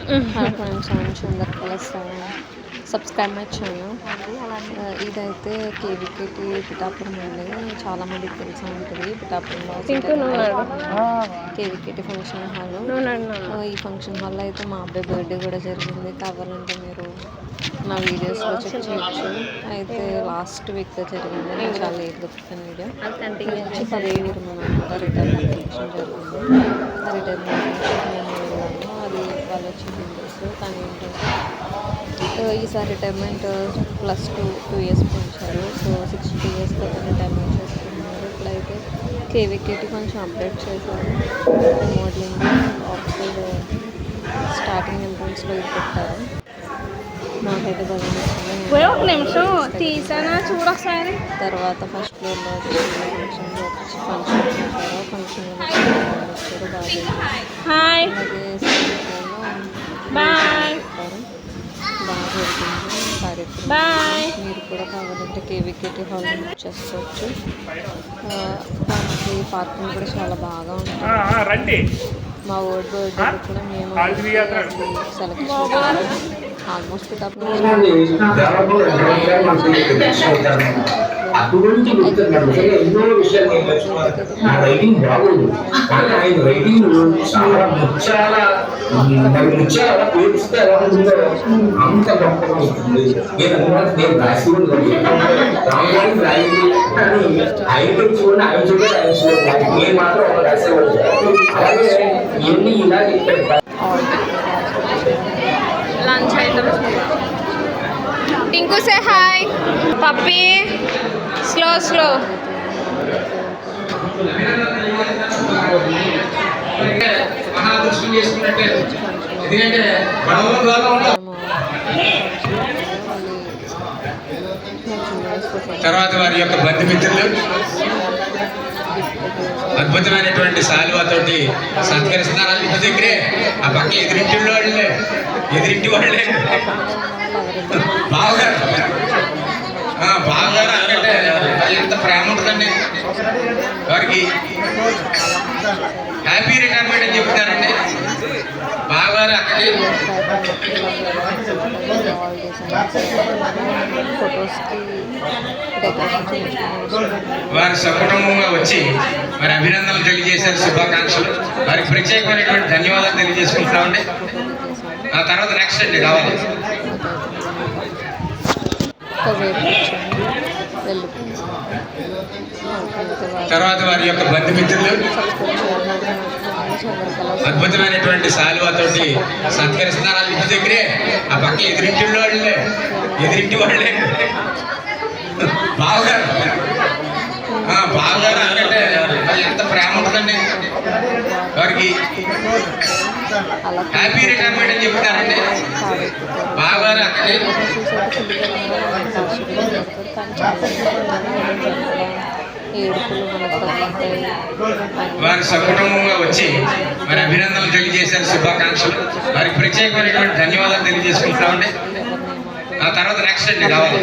Hi friends, I'm Chandrakala. Subscribe my channel. ఇదైతే కేవికేటి పిఠాపురం అండి. చాలామందికి తెలిసి ఉంటుంది. పిఠాపురంలో కేవికేటి ఫంక్షన్ హాల్. ఈ ఫంక్షన్ హాల్లో అయితే మా అబ్బాయి బర్త్డే కూడా జరిగింది. కావాలంటే మీరు నా వీడియోస్లో చెక్ చేయొచ్చు. అయితే లాస్ట్ వీక్ జరిగింది. నేను చాలా లేట్గా పెట్టిన వీడియో. నుంచి 10 అనమాట రిటైర్మెంట్ ఫంక్షన్ జరిగింది. ఆ రిటైర్మెంట్ ఫంక్షన్ నేను వెళ్ళాను. అది వాళ్ళు వచ్చి హిందూస్. కానీ ఏంటంటే ఈసారి రిటైర్మెంట్ +2 ఇయర్స్ పెంచారు. సో 62 ఇయర్స్ తర్వాత రిటైర్మెంట్ చేసుకున్నారు. ఇప్పుడైతే కేవికేటి కొంచెం అప్డేట్ చేశారు. మోడలింగ్ ఆఫ్ సైడ్ స్టార్టింగ్ ఎంట్రన్స్లో ఇది పెట్టారు. నాకైతే బాగా నచ్చింది. ఒక నిమిషం తీసానా చూడొకసారి. తర్వాత ఫస్ట్ ఫ్లోర్లో వచ్చి ఫంక్షన్ చేశారు. ఫంక్షన్ వచ్చారు బాగా. హాయ్ అలాగే బాయ్ బాగా జరుగుతుంది కార్యక్రమం. బాయ్. మీరు కూడా కావాలంటే కేవికేటి హాల్ బుక్ చేసుకోవచ్చు. దానికి పార్కింగ్ కూడా చాలా బాగా ఉంటుంది. మా ఓల్డ్ బర్త్డే కూడా మేము సెలెక్ట్ చేసుకున్నాం. ఆల్మోస్ట్ అటువంటి ఎన్నో విషయాలు నా రైటింగ్ బాగుంది, కానీ ఆయన రైటింగ్ చాలా ముచ్చాల పేపిస్తే ఎలా ఉంటుందో అంత గొప్పగా ఉంటుంది. నేను రాసి రామగారికి రాయింది, కానీ ఆయన చూడండి, ఆయన చూడండి, ఆయన చూడండి, నేను మాత్రం ఒక రాసేవాడు. అలాగే ఇవన్నీ ఇలా చెప్పారు. Lunch items. Tinku say hi puppy. Slow తర్వాత వారి యొక్క బంధుమిత్రులు అద్భుతమైనటువంటి శాలువాతోటి సత్కరిస్తున్నారు. ఇంటి దగ్గరే ఆ పక్క ఎదురింటి వాళ్ళే బావగారు అంటే ఎంత ప్రేమ ఉంటుందండి వారికి. హ్యాపీ రిటైర్మెంట్ అని చెప్తారండి బావగారు అక్కడికి. వారి సకుటుంబంగా వచ్చి మరి అభినందనలు తెలియజేశారు, శుభాకాంక్షలు. వారికి ప్రత్యేకమైనటువంటి ధన్యవాదాలు తెలియజేసుకుంటామండి. ఆ తర్వాత నెక్స్ట్ అండి కావాలి. తర్వాత వారి యొక్క బంధుమిత్రులు అద్భుతమైనటువంటి శాలువాతోటి సత్కరిస్తున్నారు. ఇంటి దగ్గరే ఆ పక్క ఎదురింటి వాళ్ళే బావగారు అంటే ఎంత ప్రేమ ఉంటుందండి వారికి. హ్యాపీ రిటైర్మెంట్ అని చెప్తారండి బావగారు అక్కడికి. వారి సకుటుంబంగా వచ్చి మరి అభినందనలు తెలియజేశారు, శుభాకాంక్షలు. వారికి ప్రత్యేకమైనటువంటి ధన్యవాదాలు తెలియజేసుకుంటామండి. ఆ తర్వాత నెక్స్ట్ అండి కావాలి.